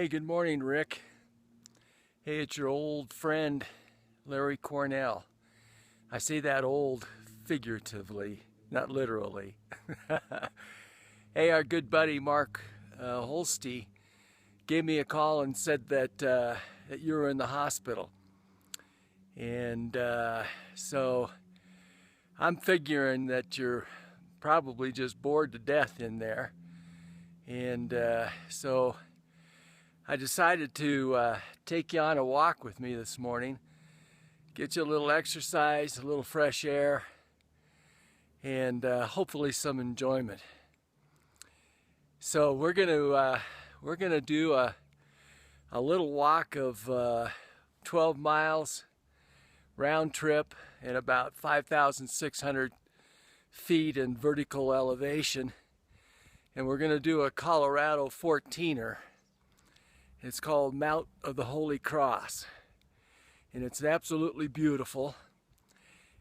Hey, good morning, Rick. Hey, it's your old friend, Larry Cornell. I say that old figuratively, not literally. Hey, our good buddy Mark Holste gave me a call and said that you were in the hospital. And so I'm figuring that you're probably just bored to death in there. And so I decided to take you on a walk with me this morning, get you a little exercise, a little fresh air, and hopefully some enjoyment. So we're gonna do a little walk of 12 miles round trip at about 5,600 feet in vertical elevation, and we're gonna do a Colorado 14er. It's called Mount of the Holy Cross, and it's absolutely beautiful.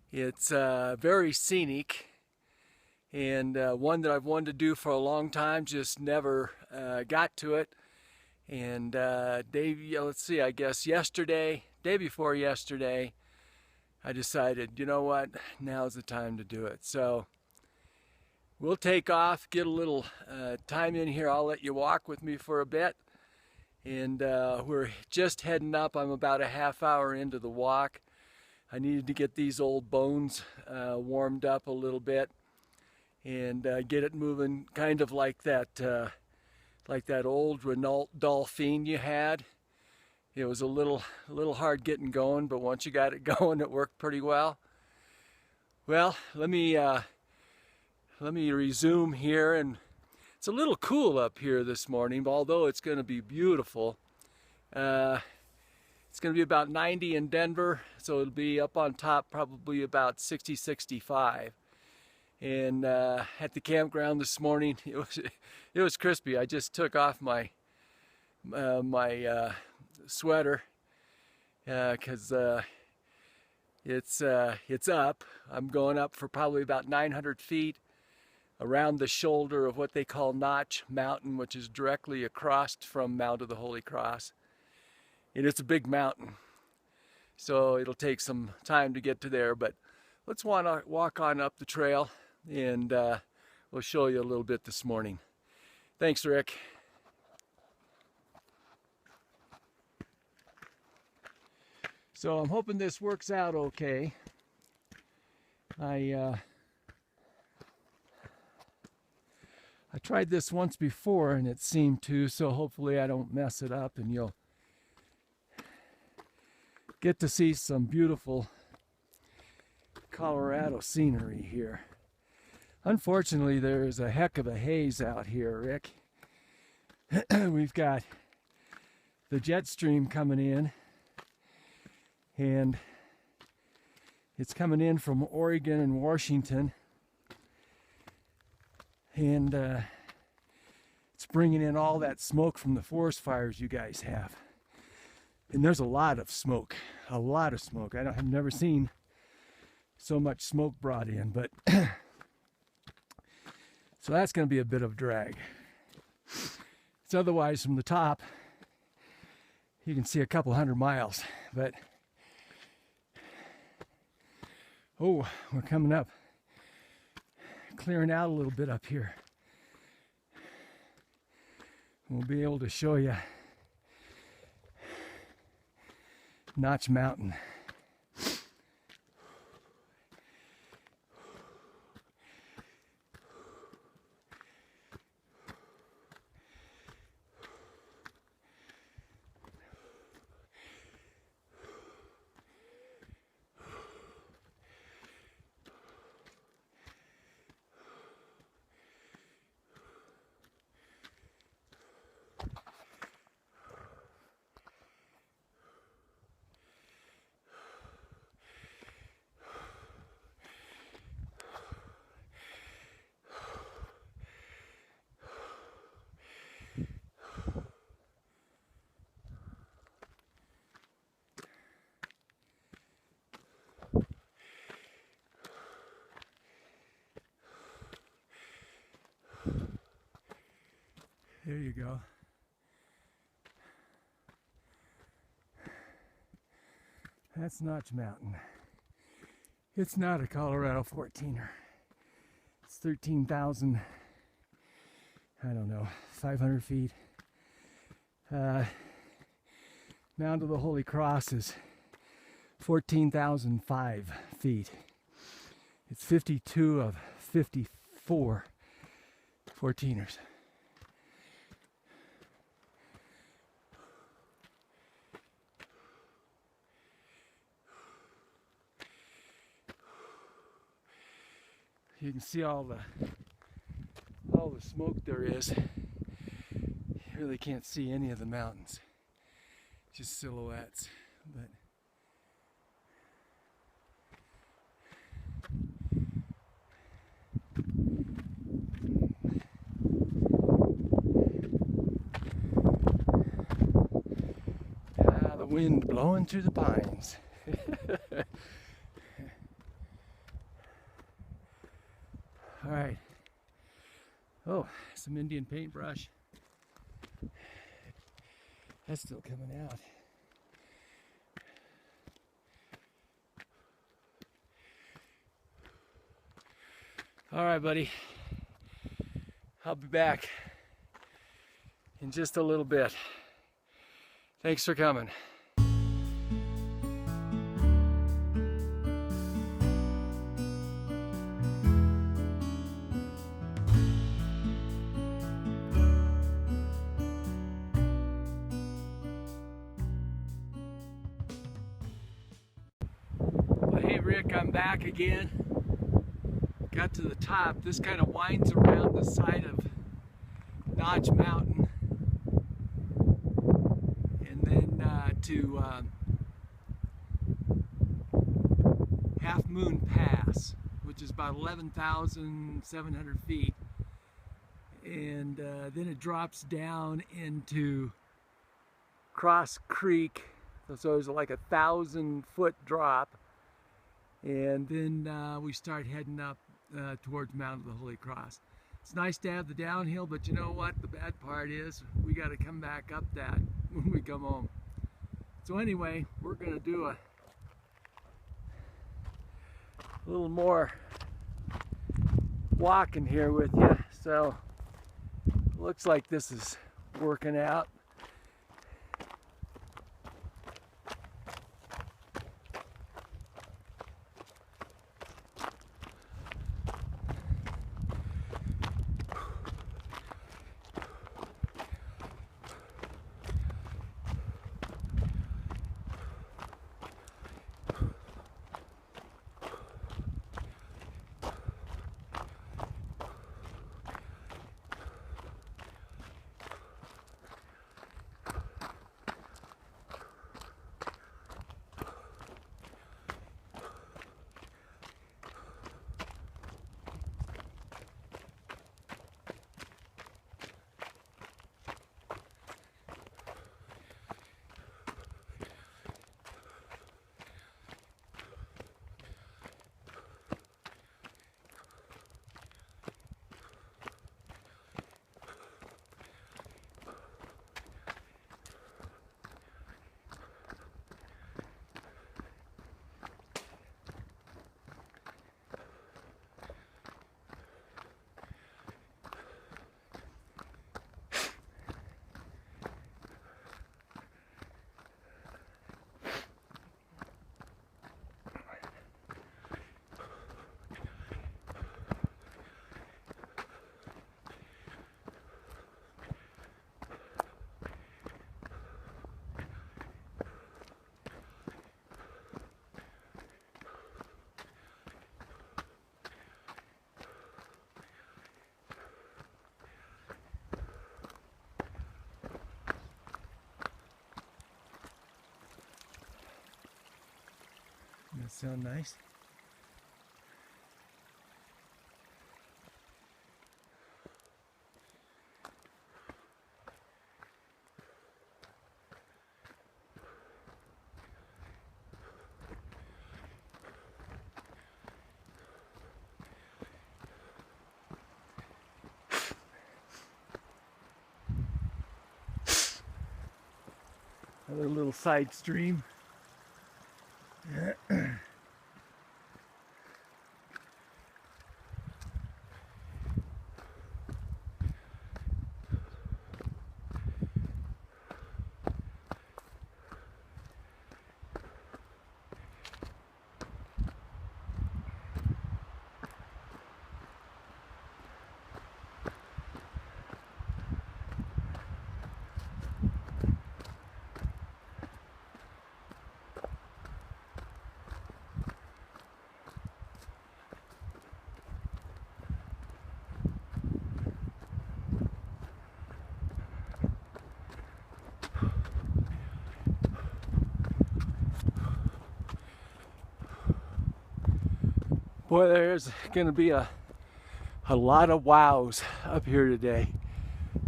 It's very scenic, and one that I've wanted to do for a long time, just never got to it. And let's see, I guess day before yesterday, I decided, you know what, now's the time to do it. So we'll take off, get a little time in here. I'll let you walk with me for a bit. And we're just heading up. I'm about a half hour into the walk. I needed to get these old bones warmed up a little bit and get it moving, kind of like that old Renault Dolphine you had. It was a little hard getting going, but once you got it going, it worked pretty well. Well, let me resume here. And it's a little cool up here this morning, although it's going to be beautiful. It's going to be about 90 in Denver, so it'll be up on top probably about 60, 65. And at the campground this morning, it was crispy. I just took off my sweater because it's up. I'm going up for probably about 900 feet. Around the shoulder of what they call Notch Mountain, which is directly across from Mount of the Holy Cross. And it's a big mountain, so it'll take some time to get to there, but let's walk on up the trail, and we'll show you a little bit this morning. Thanks, Rick. So I'm hoping this works out okay. I tried this once before and it seemed to, so hopefully I don't mess it up and you'll get to see some beautiful Colorado scenery here. Unfortunately, there's a heck of a haze out here, Rick. We've got the jet stream coming in, and it's coming in from Oregon and Washington. And it's bringing in all that smoke from the forest fires you guys have. And there's a lot of smoke, I've never seen so much smoke brought in, but so that's going to be a bit of drag. It's otherwise from the top, you can see a couple 100 miles, but oh, we're coming up. Clearing out a little bit up here. We'll be able to show you Notch Mountain. There you go. That's Notch Mountain. It's not a Colorado 14er. It's 13,000, I don't know, 500 feet. Mount of the Holy Cross is 14,005 feet. It's 52 of 54 14ers. You can see all the smoke there is. You really can't see any of the mountains, just silhouettes. But the wind blowing through the pines. All right. Oh, some Indian paintbrush. That's still coming out. All right, buddy. I'll be back in just a little bit. Thanks for coming. Hey Rick, I'm back again. Got to the top. This kind of winds around the side of Notch Mountain, and then to Half Moon Pass, which is about 11,700 feet, and then it drops down into Cross Creek. So it's like 1,000-foot drop, and then we start heading up towards Mount of the Holy Cross. It's nice to have the downhill, but you know what? The bad part is we got to come back up that when we come home. So anyway, we're going to do a little more walking here with you. So looks like this is working out. That sound nice? Another little side stream. Boy, there's gonna be a lot of wows up here today.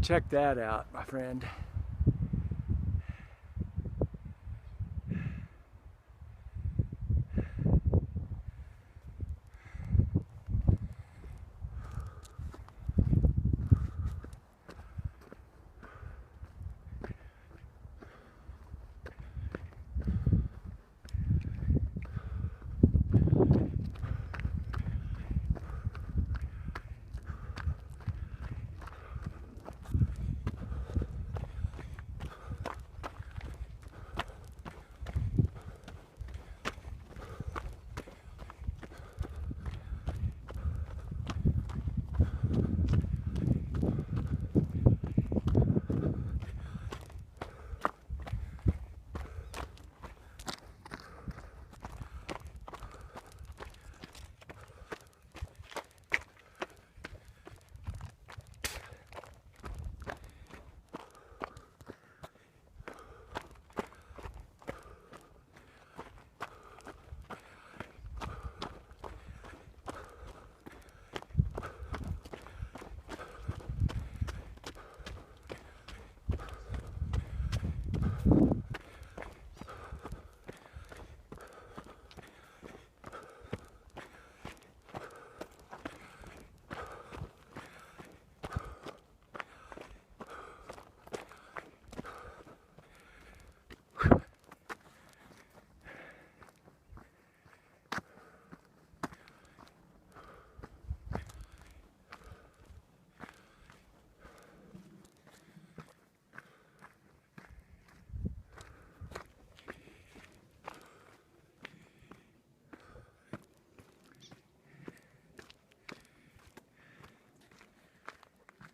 Check that out, my friend.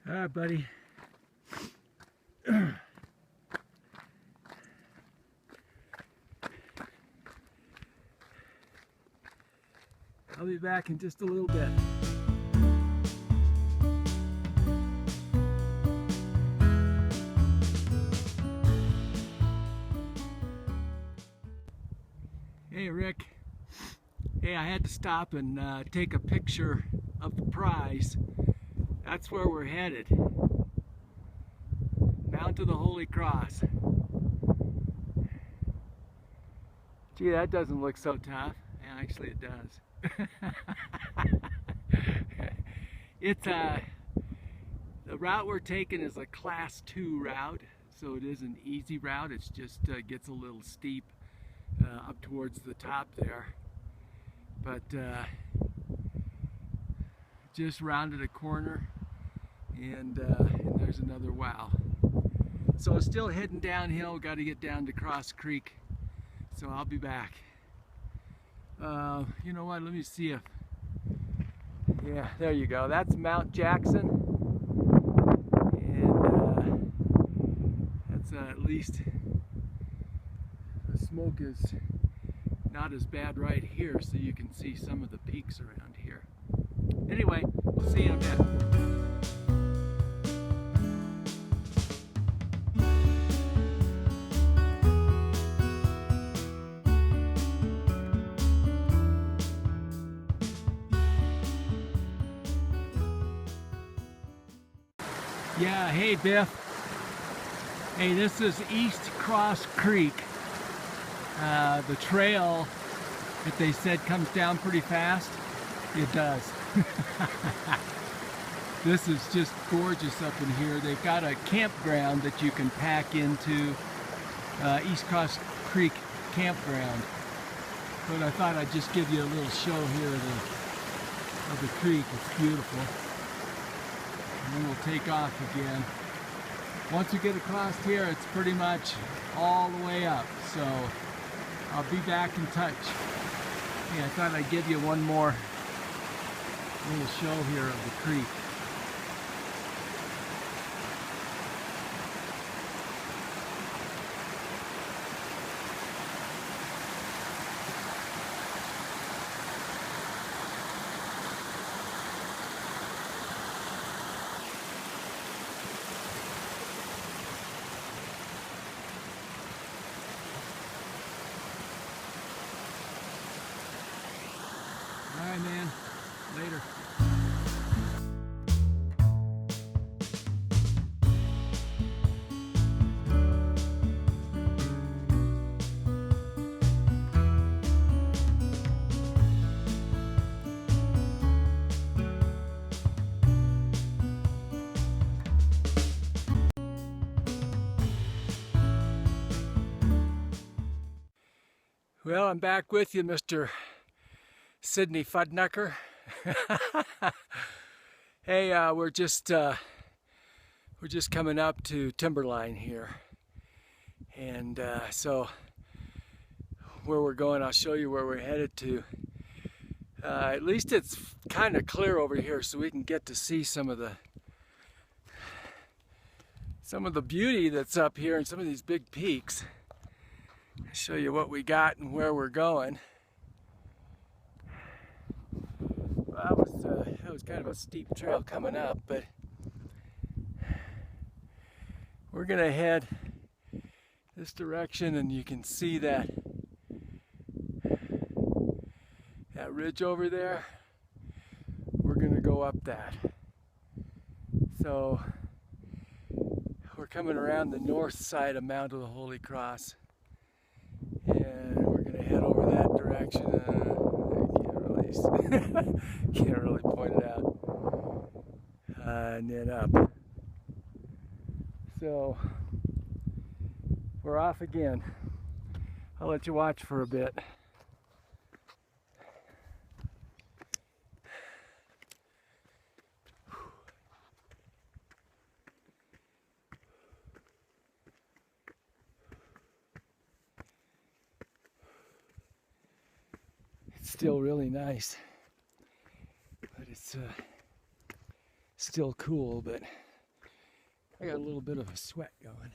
All right, buddy. I'll be back in just a little bit. Hey, Rick. Hey, I had to stop and take a picture of the prize. That's where we're headed. Mount of the Holy Cross. Gee, that doesn't look so tough. Yeah, actually it does. It's the route we're taking is a class 2 route, so it is an easy route. It's just gets a little steep up towards the top there. But just rounded a corner and there's another wow. So still heading downhill, got to get down to Cross Creek, so I'll be back. You know what, let me see if, yeah, there you go, that's Mount Jackson, and that's at least, the smoke is not as bad right here, so you can see some of the peaks around here. Anyway, see you in a bit. Yeah, hey Biff. Hey, this is East Cross Creek. The trail that they said comes down pretty fast, it does. This is just gorgeous up in here. They've got a campground that you can pack into, East Cross Creek campground. But I thought I'd just give you a little show here of the creek. It's beautiful. And then we'll take off again. Once we get across here, it's pretty much all the way up. So I'll be back in touch. Yeah, I thought I'd give you one more little show here of the creek. All right, man. Well, I'm back with you, Mr. Sidney Fuddnucker. Hey, we're just coming up to Timberline here, and so where we're going, I'll show you where we're headed to. At least it's kind of clear over here, so we can get to see some of the beauty that's up here and some of these big peaks. I'll show you what we got and where we're going. Well, that was kind of a steep trail coming up, but we're gonna head this direction, and you can see that ridge over there. We're gonna go up that. So we're coming around the north side of Mount of the Holy Cross, and we're gonna head over that direction. Can't really point it out, and then up. So we're off again. I'll let you watch for a bit. Still really nice, but it's still cool, but I got a little bit of a sweat going.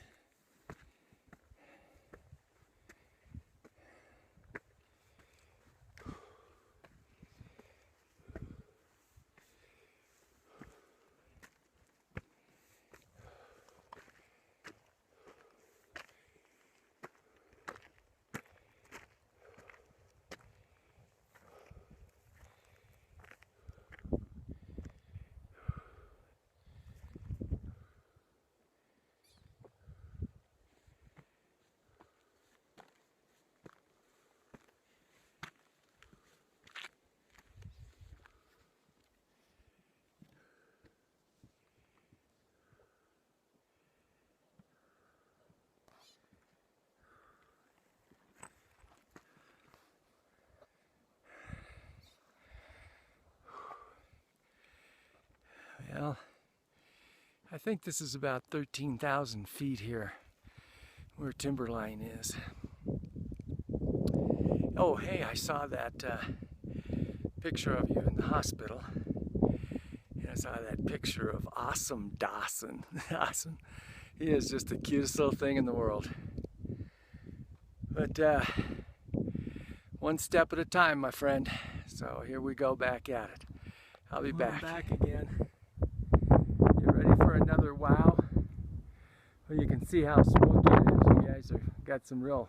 Well, I think this is about 13,000 feet here, where Timberline is. Oh, hey, I saw that picture of you in the hospital. And I saw that picture of Awesome Dawson. Awesome. He is just the cutest little thing in the world. But one step at a time, my friend. So here we go back at it. I'll be back. Back again. You ready for another wow? Well, you can see how smoky it is. You guys have got some real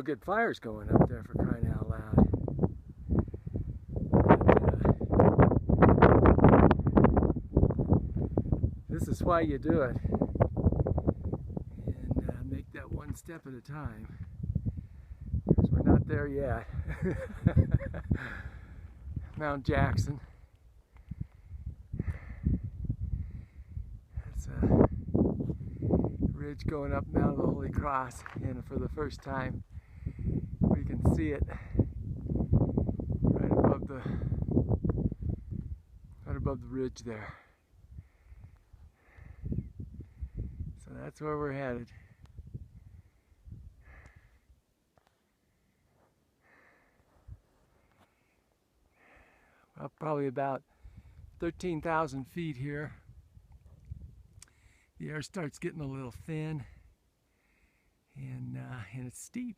good fires going up there, for crying out loud. But, this is why you do it. And make that one step at a time. Because we're not there yet. Mount Jackson. That's a ridge going up Mount of the Holy Cross, and for the first time we can see it right above the ridge there. So that's where we're headed. Well, probably about 13,000 feet here. The air starts getting a little thin, and it's steep.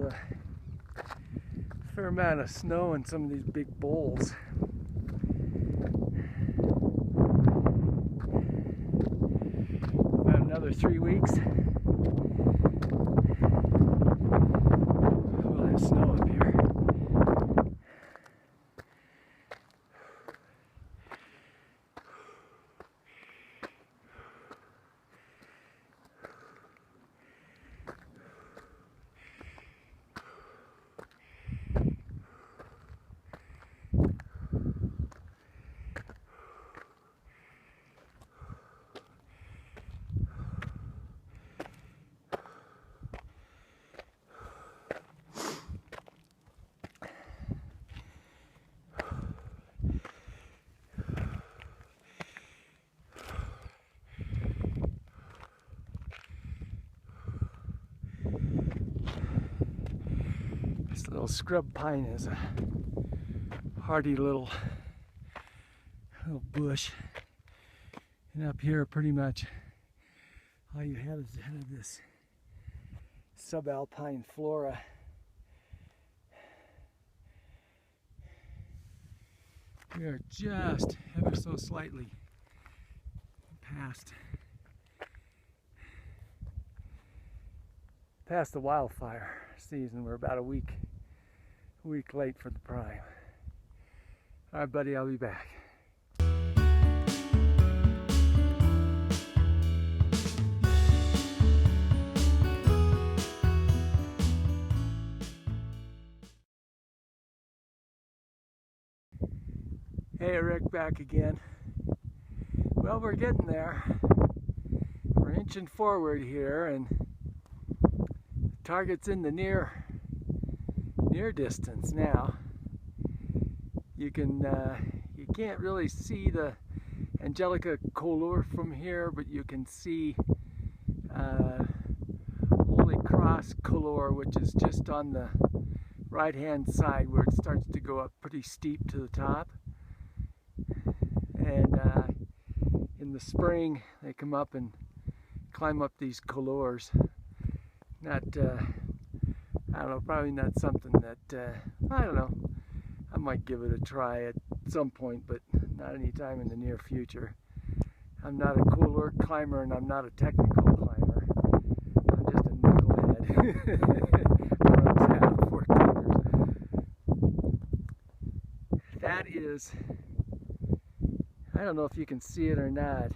a fair amount of snow in some of these big bowls. About another 3 weeks, we'll have snow up here. This little scrub pine is a hardy little bush, and up here pretty much all you have is this subalpine flora. We are just ever so slightly past the wildfire season. We're about a week late for the prime. All right, buddy, I'll be back. Hey, Rick, back again. Well, we're getting there. We're inching forward here, and the target's in the near distance now. You can't really see the Angelica color from here, but you can see Holy Cross color, which is just on the right hand side where it starts to go up pretty steep to the top. And in the spring they come up and climb up these colors. Not I don't know, probably not something that I don't know, I might give it a try at some point, but not anytime in the near future. I'm not a color climber, and I'm not a technical climber. I'm just a knucklehead. Runs out 14ers. That is, I don't know if you can see it or not,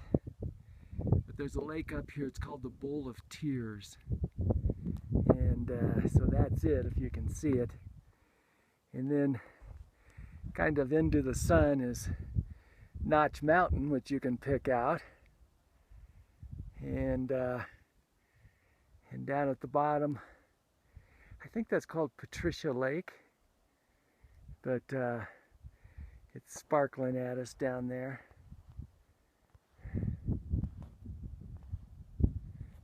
but there's a lake up here. It's called the Bowl of Tears. And so that's it, if you can see it. And then kind of into the sun is Notch Mountain, which you can pick out. And down at the bottom, I think that's called Patricia Lake. But it's sparkling at us down there.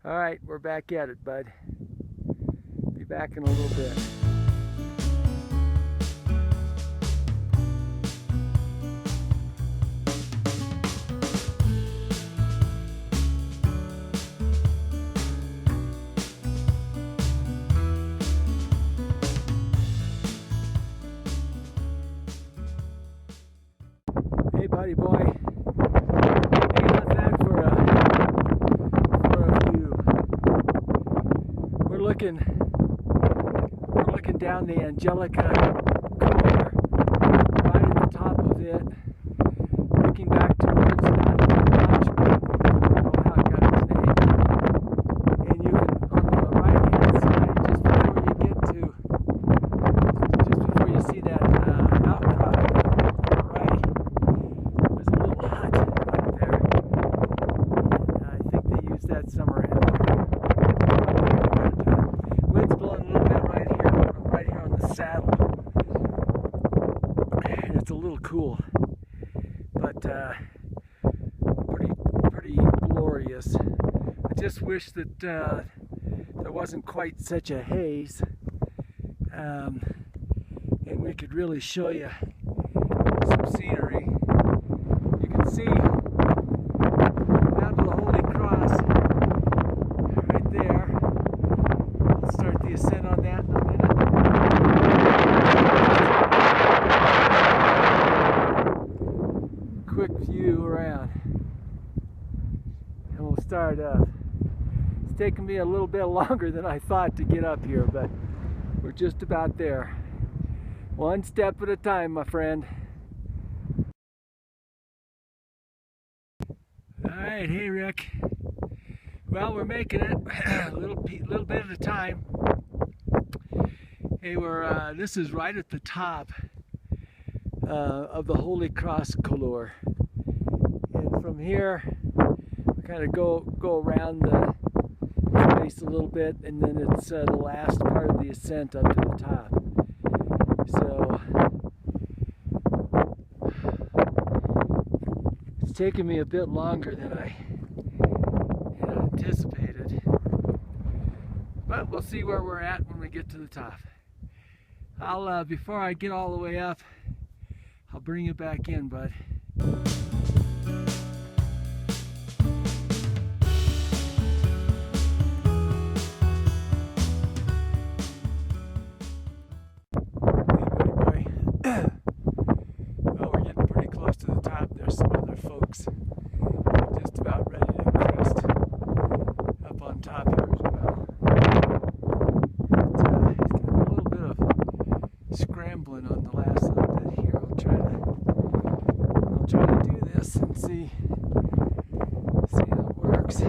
All right, we're back at it, bud. Be back in a little bit. Hey, buddy boy. Hang on back for a view. We're looking down the Angelica color, right at the top of it, looking back towards that Notch Mountain. I don't know how it got its name. And you can, on the right hand side, just before you see that outcrop on the right, there's a little hut up there. I think they use that summer in wind's blowing a little bit right here on the saddle. And it's a little cool, but pretty glorious. I just wish that there wasn't quite such a haze, and we could really show you some scenery. You can see down to the Holy Cross right there. Let's start the ascent on that in a minute. quick view around. And we'll start up. It's taken me a little bit longer than I thought to get up here, but we're just about there. One step at a time, my friend. Alright, hey Rick. Well, we're making it a little bit at a time. Hey, this is right at the top of the Holy Cross Couloir. And from here, we kind of go around the base a little bit, and then it's the last part of the ascent up to the top. So it's taken me a bit longer than I had anticipated, but we'll see where we're at when we get to the top. I'll before I get all the way up, I'll bring you back in, bud. Well, we're getting pretty close to the top. There's some other folks just about ready to crest up on top here as well. It's got a little bit of scrambling on the last little bit here. I'll try to do this and see how it works.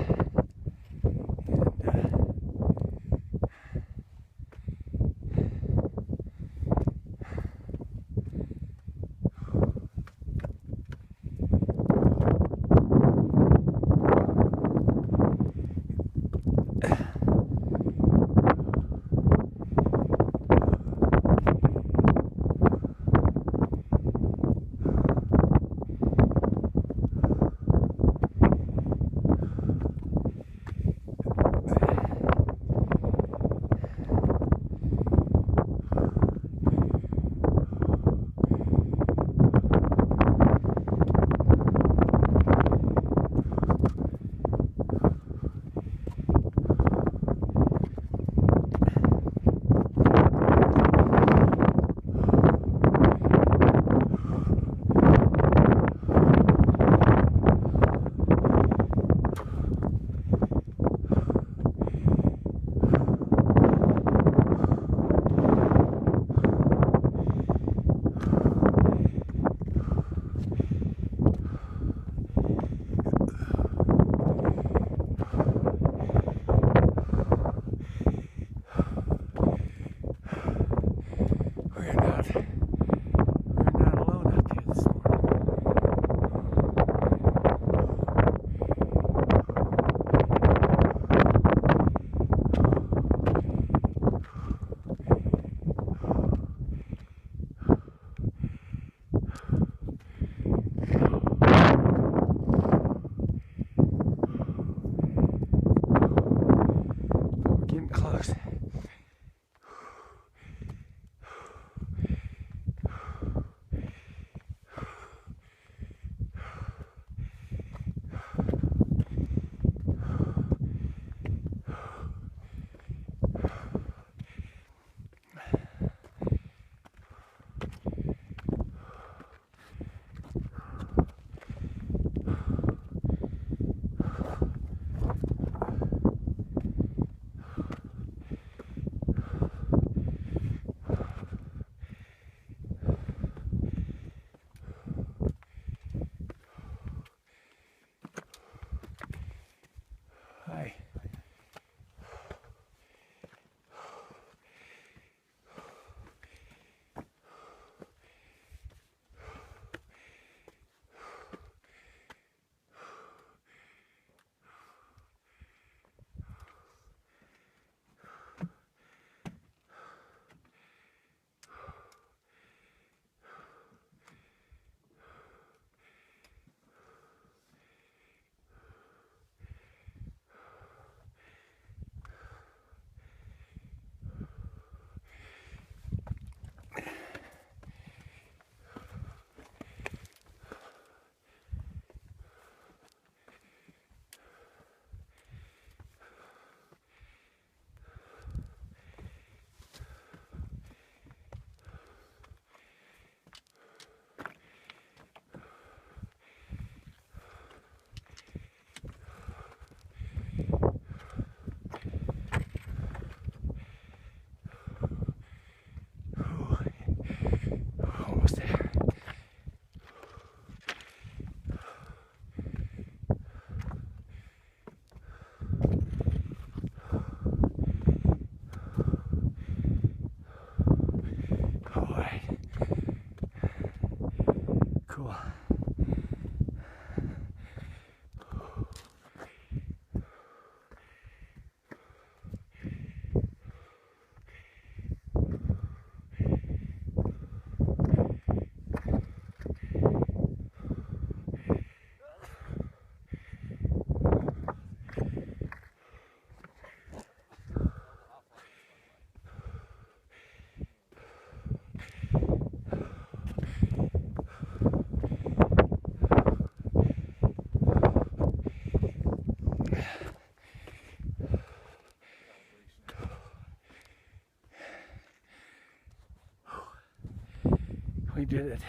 did it.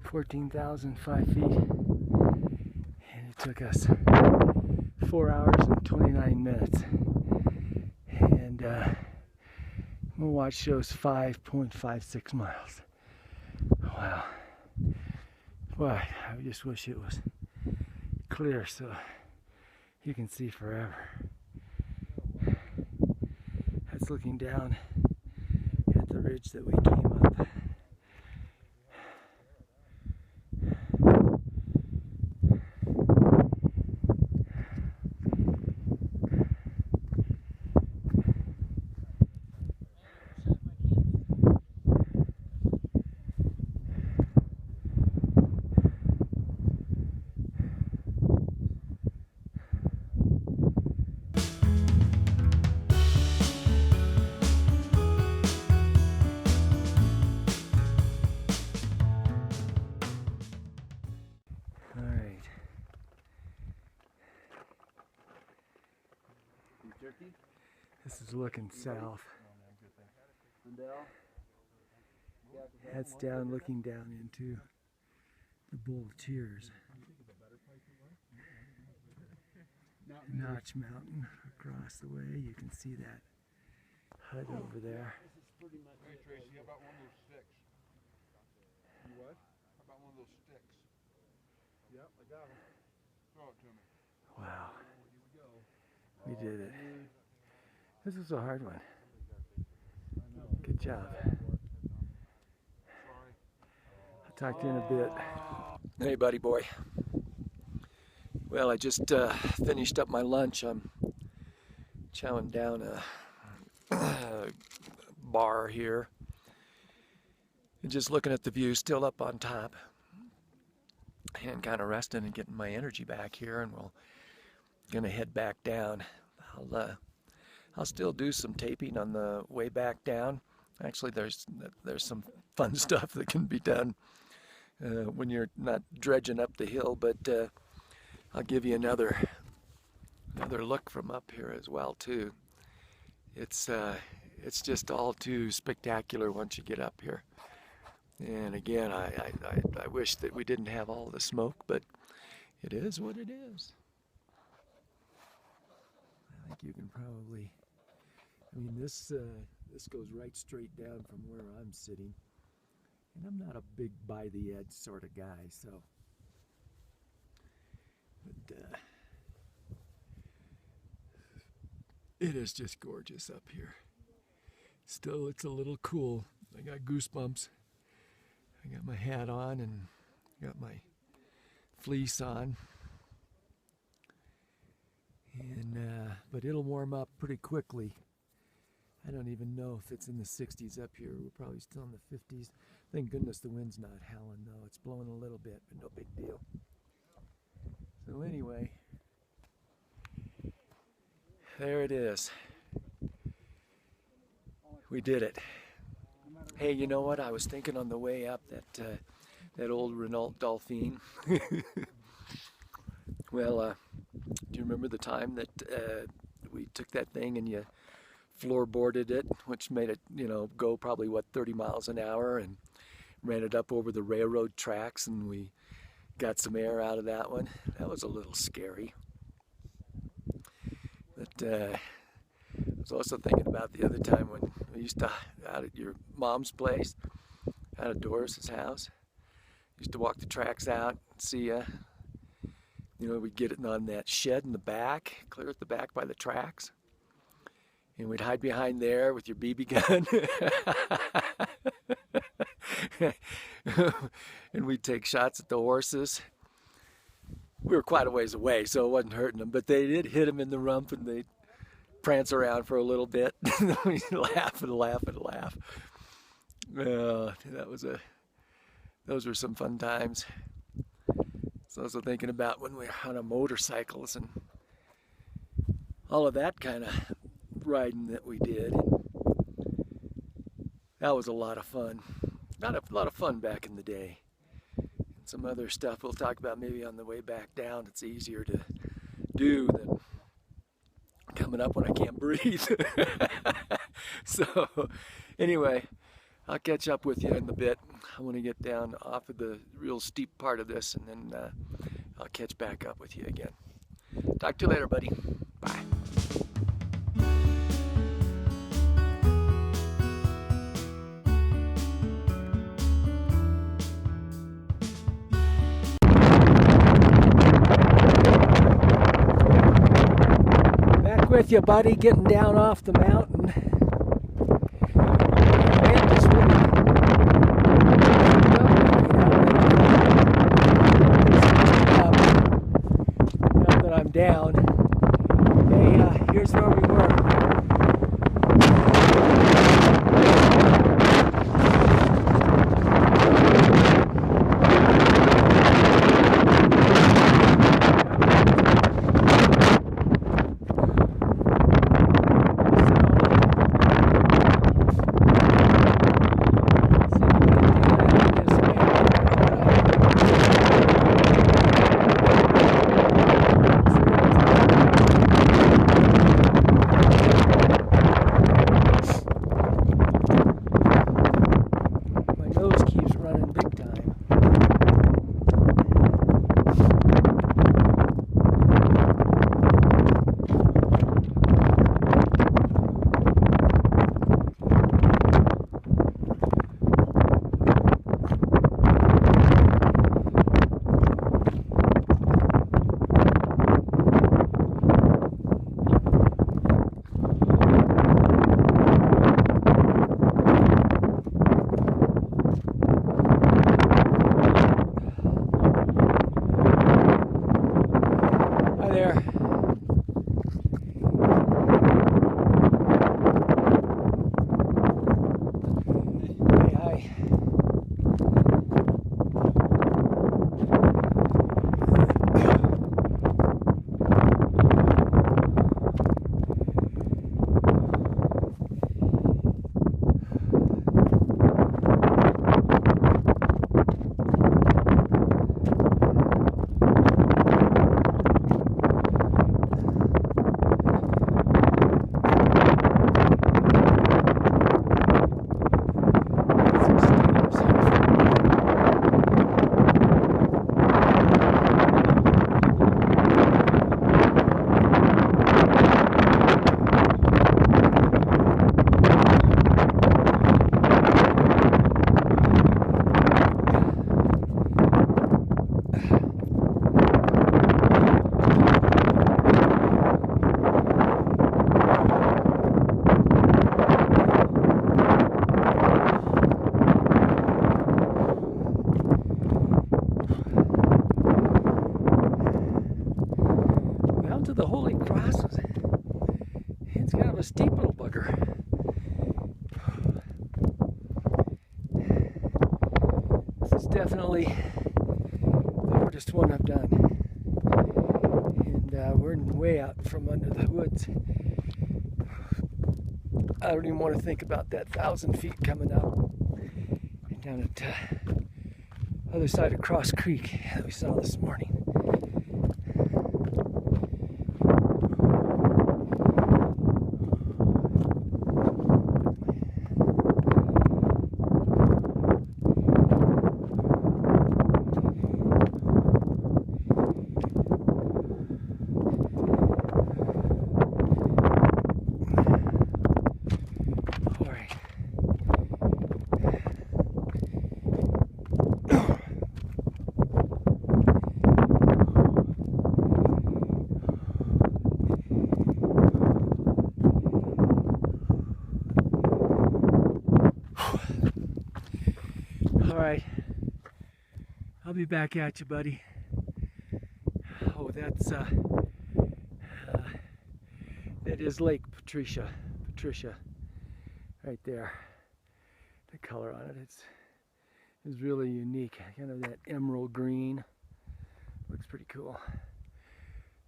14,005 feet. And it took us 4 hours and 29 minutes. And my watch shows 5.56 miles. Wow. Boy, I just wish it was clear so you can see forever. That's looking down at the ridge that we came up. This is looking south. That's down, looking down into the Bull of Tears. Notch Mountain across the way. You can see that hut over there. Hey Tracy, how about one of those sticks? You what? How about one of those sticks? Yep, I got them. Throw it to me. Wow. We did it. This was a hard one. Good job. I'll talk to you in a bit. Hey, buddy boy. Well, I just finished up my lunch. I'm chowing down a bar here. And just looking at the view, still up on top. And kind of resting and getting my energy back here. And we're gonna head back down. I'll still do some taping on the way back down. Actually, there's some fun stuff that can be done when you're not dredging up the hill, but I'll give you another look from up here as well too. It's just all too spectacular once you get up here. And again, I wish that we didn't have all the smoke, but it is what it is. I think you can probably, I mean, this goes right straight down from where I'm sitting, and I'm not a big by the edge sort of guy, so, but it is just gorgeous up here. Still, it's a little cool. I got goosebumps. I got my hat on and got my fleece on. And but it'll warm up pretty quickly. I don't even know if it's in the 60s up here. We're probably still in the 50s. Thank goodness the wind's not howling though. It's blowing a little bit, but no big deal. So anyway, there it is. We did it. Hey, you know what? I was thinking on the way up that old Renault Dauphine. Well, do you remember the time that we took that thing and you floorboarded it, which made it, go probably, 30 miles an hour, and ran it up over the railroad tracks, and we got some air out of that one? That was a little scary. But I was also thinking about the other time when we used to, out at your mom's place, out of Doris's house, used to walk the tracks out, see ya. We'd get it on that shed in the back, clear at the back by the tracks. And we'd hide behind there with your BB gun. And we'd take shots at the horses. We were quite a ways away, so it wasn't hurting them. But they did hit them in the rump, and they'd prance around for a little bit. We'd laugh and laugh and laugh. Those were some fun times. I was also thinking about when we were on our motorcycles and all of that kind of riding that we did. That was a lot of fun. A lot of fun back in the day. And some other stuff we'll talk about maybe on the way back down. It's easier to do than coming up when I can't breathe. So anyway, I'll catch up with you in a bit. I want to get down off of the real steep part of this, and then I'll catch back up with you again. Talk to you later, buddy. Bye. Back with you, buddy, getting down off the mountain. Man, just really now that I'm down. Hey, here's where we were. The Holy Cross. It's kind of a steep little bugger. This is definitely the hardest one I've done. And we're way out from under the woods. I don't even want to think about that 1,000 feet coming up and down at the other side of Cross Creek that we saw this morning. Alright, I'll be back at you, buddy. Oh, that is Lake Patricia, right there. The color on it is really unique, kind of that emerald green. Looks pretty cool.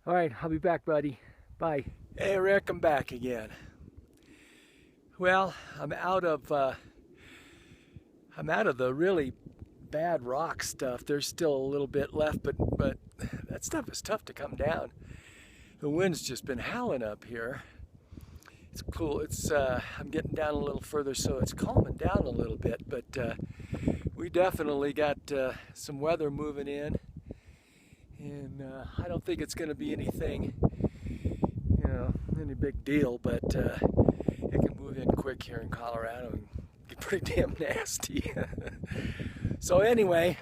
Alright, I'll be back, buddy. Bye. Hey Rick, I'm back again. Well, I'm out of the really bad rock stuff. There's still a little bit left, but that stuff is tough to come down. The wind's just been howling up here, It's cool. It's I'm getting down a little further, so it's calming down a little bit. But we definitely got some weather moving in, and I don't think it's going to be anything, you know, any big deal. But it can move in quick here in Colorado and get pretty damn nasty. So anyway,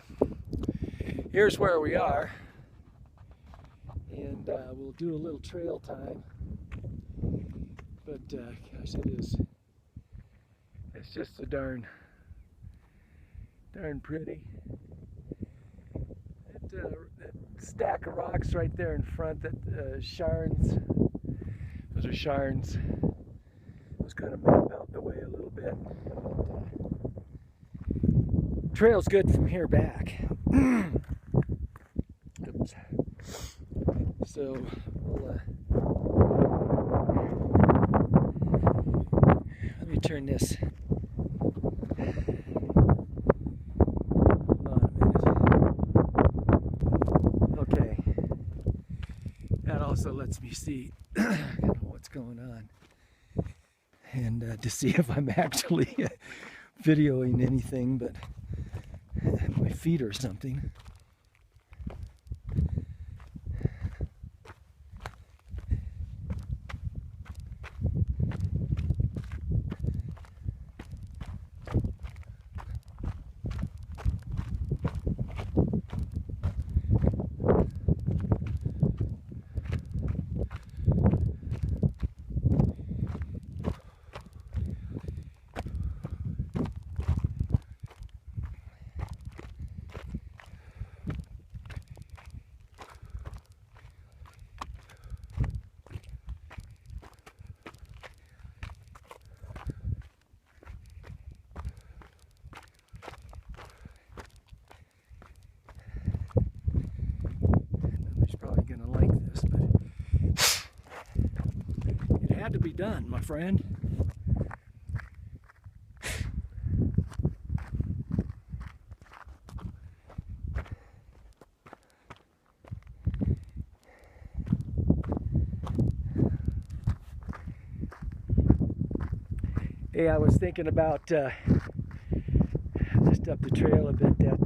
here's where we are, and we'll do a little trail time. But gosh, it's just so darn pretty. That stack of rocks right there in front, that Sharns, those are Sharns. I was going to map out the way a little bit. Trail's good from here back. Oops. So we'll let me turn this. Hold on a minute. Okay. That also lets me see what's going on, and to see if I'm actually videoing anything but my feet or something. Had to be done, my friend. Hey, I was thinking about just up the trail a bit that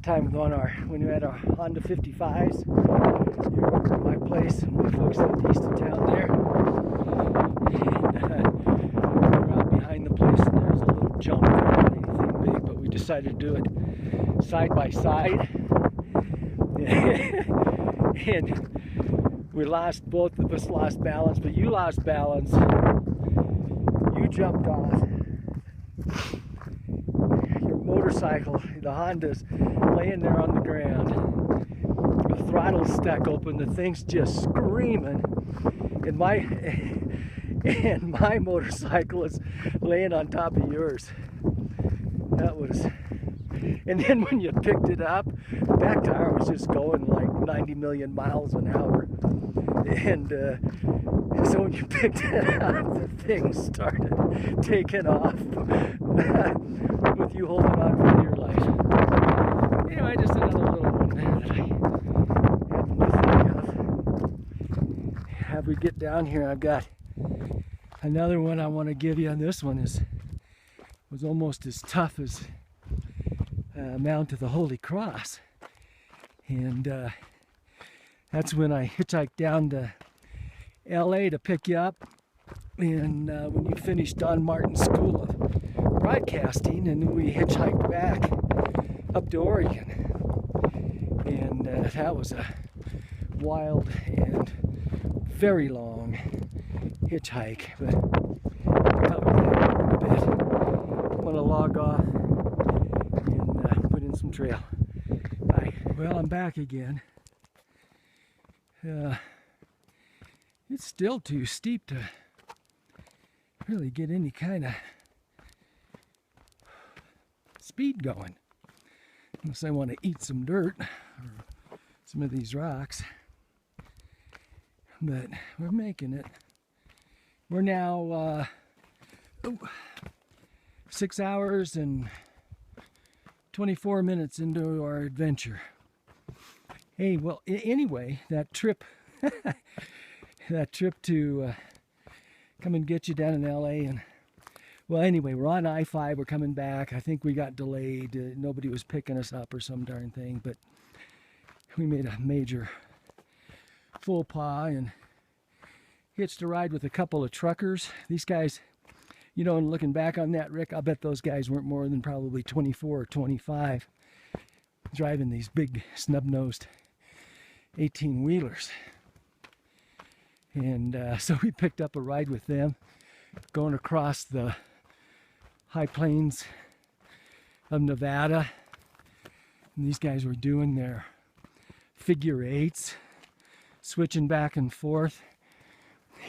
time when we had our Honda 55s. You remember my place, my folks lived east of town there. And we're out behind the place, and there's a little jump there, not anything big, but we decided to do it side by side. And we both of us lost balance, but you lost balance. You jumped off. Your motorcycle, the Honda's laying there on the ground. The throttle's stuck open, the thing's just screaming. And my motorcycle is laying on top of yours. That was, and then when you picked it up, the back tire was just going like 90 million miles an hour. And so when you picked it up, the thing started taking off with you holding on for dear life. Anyway, just another little one there that I happened to think of. As we get down here, I've got another one I want to give you, and this one was almost as tough as Mount of the Holy Cross. And that's when I hitchhiked down to LA to pick you up, and when you finished Don Martin's School of Broadcasting, and then we hitchhiked back up to Oregon. And that was a wild and very long hitchhike, but I'll cover that in a bit. I'm gonna log off and put in some trail. Bye. Well, I'm back again. It's still too steep to really get any kind of speed going, unless I want to eat some dirt or some of these rocks. But we're making it. We're now 6 hours and 24 minutes into our adventure. Hey, well, anyway, that trip to come and get you down in LA. And well, anyway, we're on I-5. We're coming back. I think we got delayed. Nobody was picking us up or some darn thing, but we made a major faux pas and hitched a ride with a couple of truckers. These guys, you know, and looking back on that, Rick, I'll bet those guys weren't more than probably 24 or 25 driving these big snub-nosed 18-wheelers. And so we picked up a ride with them going across the high plains of Nevada. And these guys were doing their figure eights, switching back and forth.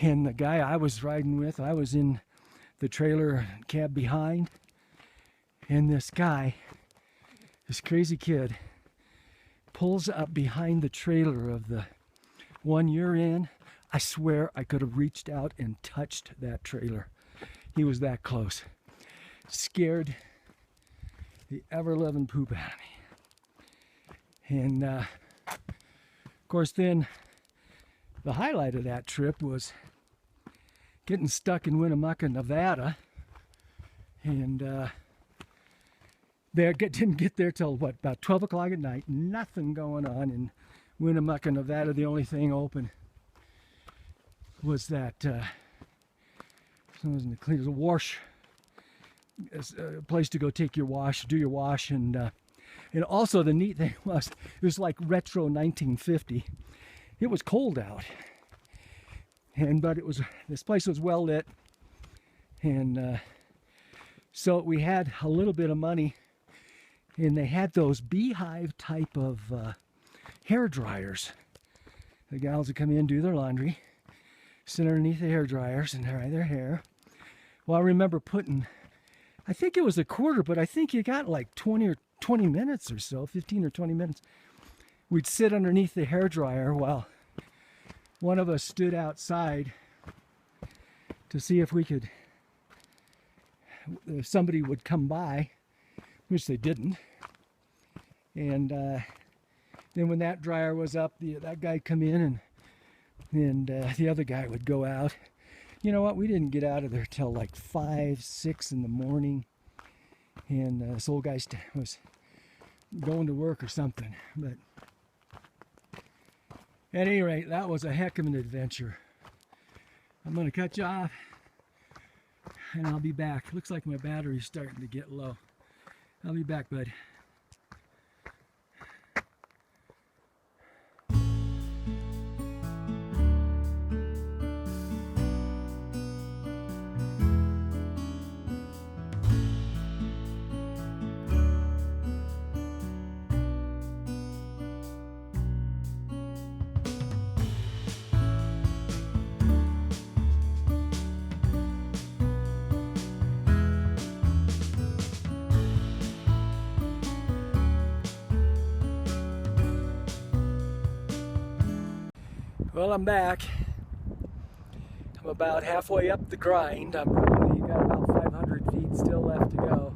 And the guy I was riding with, I was in the trailer cab behind. And this guy, this crazy kid, pulls up behind the trailer of the one you're in. I swear I could have reached out and touched that trailer. He was that close. Scared the ever-loving poop out of me. And of course then the highlight of that trip was getting stuck in Winnemucca, Nevada. And didn't get there till what, about 12 o'clock at night. Nothing going on in Winnemucca, Nevada. The only thing open was that there's a wash, a place to go take your wash, do your wash, and also the neat thing was it was like retro 1950. It was cold out, but this place was well lit, and so we had a little bit of money, and they had those beehive type of hair dryers. The gals would come in, do their laundry, sit underneath the hair dryers and dry their hair. Well, I remember putting, I think it was a quarter, but I think you got like 20 minutes or so, 15 or 20 minutes. We'd sit underneath the hair dryer while one of us stood outside to see if somebody would come by, which they didn't. And then when that dryer was up, that guy'd come in and the other guy would go out. You know what? We didn't get out of there till like 5, 6 in the morning. And this old guy was going to work or something. But at any rate, that was a heck of an adventure. I'm going to cut you off and I'll be back. Looks like my battery's starting to get low. I'll be back, bud. Well, I'm back. I'm about halfway up the grind. I'm probably got about 500 feet still left to go.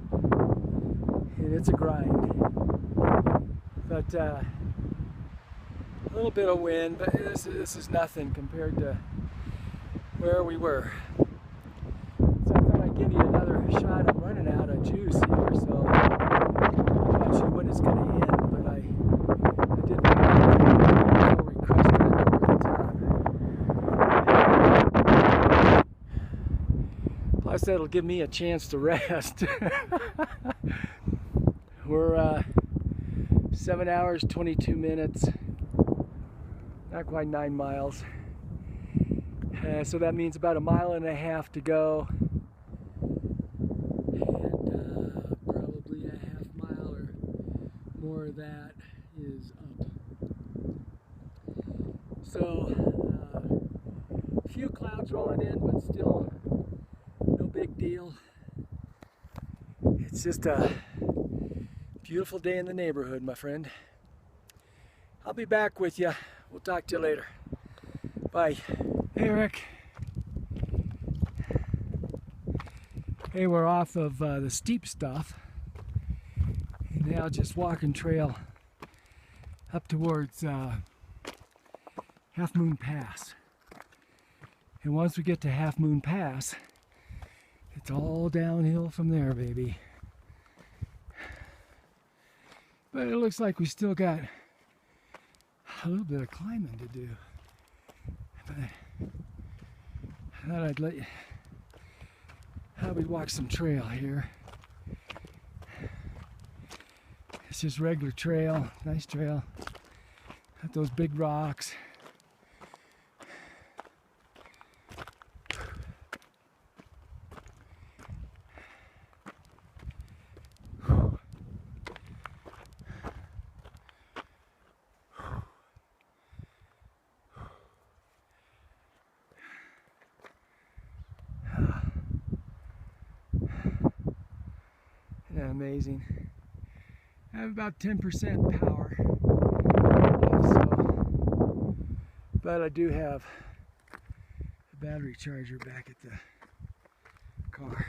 And it's a grind. But a little bit of wind, but this is nothing compared to where we were. So I thought I'd give you another shot. I'm running out of juice here, so I'm not sure when it's going to end, but I did before we crossed back over the top. Plus that'll give me a chance to rest. We're 7 hours, 22 minutes, not quite 9 miles. So that means about 1.5 miles to go. And probably a half mile or more of that is up. So a few clouds rolling in, but still no big deal. It's just a beautiful day in the neighborhood, my friend. I'll be back with you. We'll talk to you later. Bye. Hey, Rick. Hey, we're off of the steep stuff. And now just walking trail up towards Half Moon Pass. And once we get to Half Moon Pass, it's all downhill from there, baby. But it looks like we still got a little bit of climbing to do. But I thought I'd let you, how we'd walk some trail here. It's just regular trail, nice trail. Got those big rocks. Isn't that amazing? I have about 10% power, so, but I do have a battery charger back at the car.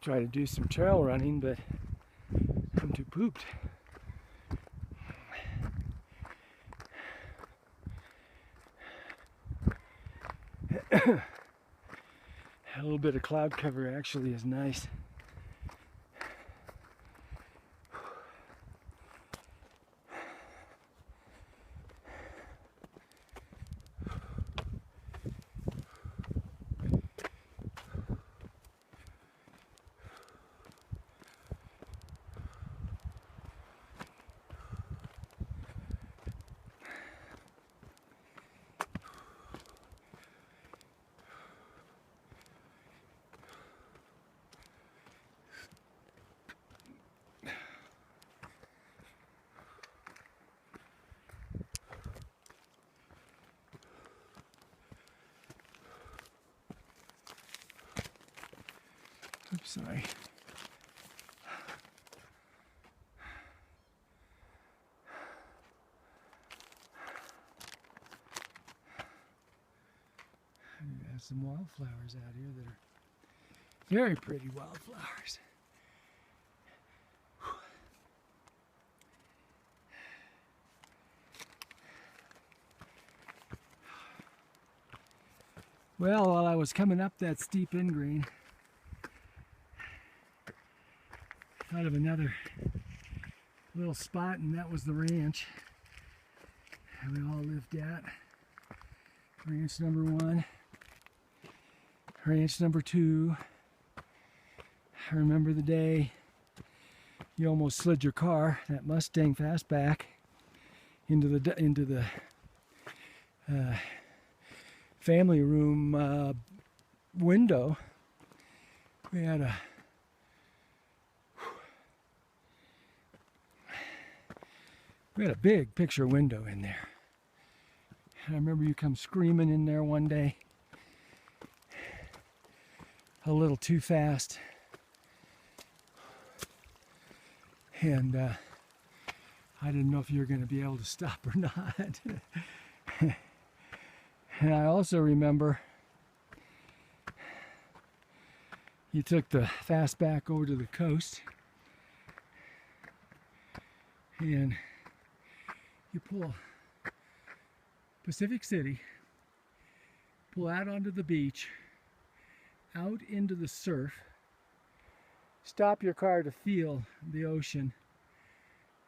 Try to do some trail running, but I'm too pooped. A little bit of cloud cover actually is nice. Oops, sorry. There's some wildflowers out here that are very pretty wildflowers. Well, while I was coming up that steep ingreen, I thought of another little spot, and that was the ranch that we all lived at. Ranch number 1, ranch number 2. I remember the day you almost slid your car, that Mustang Fastback, into the family room window. We had a big picture window in there. I remember you come screaming in there one day, a little too fast, and I didn't know if you were going to be able to stop or not. And I also remember you took the Fastback over to the coast, and you pull Pacific City, pull out onto the beach, out into the surf, stop your car to feel the ocean,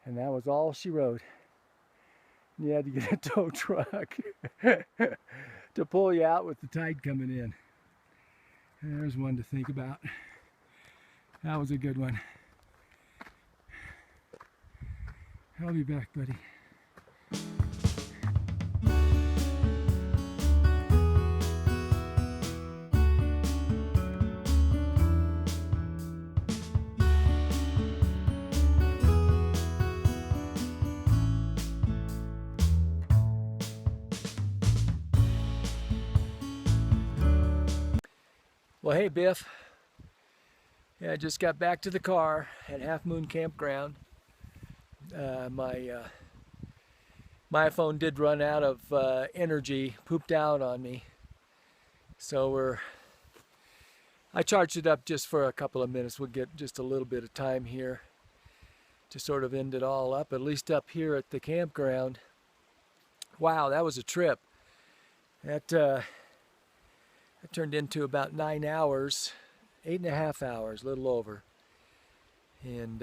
and that was all she wrote. You had to get a tow truck to pull you out with the tide coming in. And there's one to think about. That was a good one. I'll be back, buddy. Well, hey, Biff. Yeah, I just got back to the car at Half Moon Campground. My iPhone did run out of energy, pooped out on me. So I charged it up just for a couple of minutes. We'll get just a little bit of time here to sort of end it all up, at least up here at the campground. Wow, that was a trip. That turned into about 9 hours, 8.5 hours, a little over. And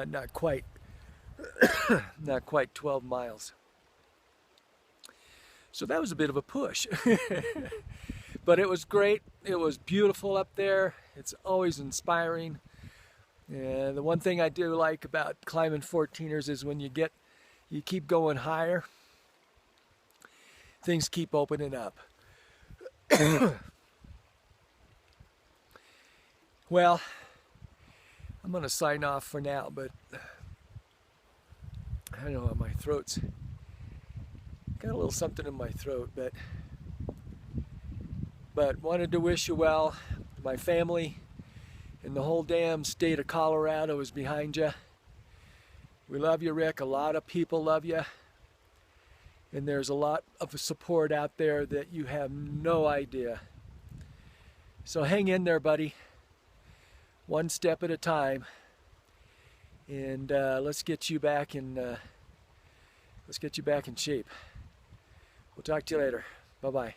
not quite, not quite 12 miles. So that was a bit of a push. But it was great. It was beautiful up there. It's always inspiring. And the one thing I do like about climbing 14ers is when you keep going higher, things keep opening up. Well, I'm going to sign off for now, but I don't know, my throat's got a little something in my throat, but wanted to wish you well. My family and the whole damn state of Colorado is behind you. We love you, Rick. A lot of people love you. And there's a lot of support out there that you have no idea. So hang in there, buddy. One step at a time. And let's get you back in shape. We'll talk to you later. Bye-bye.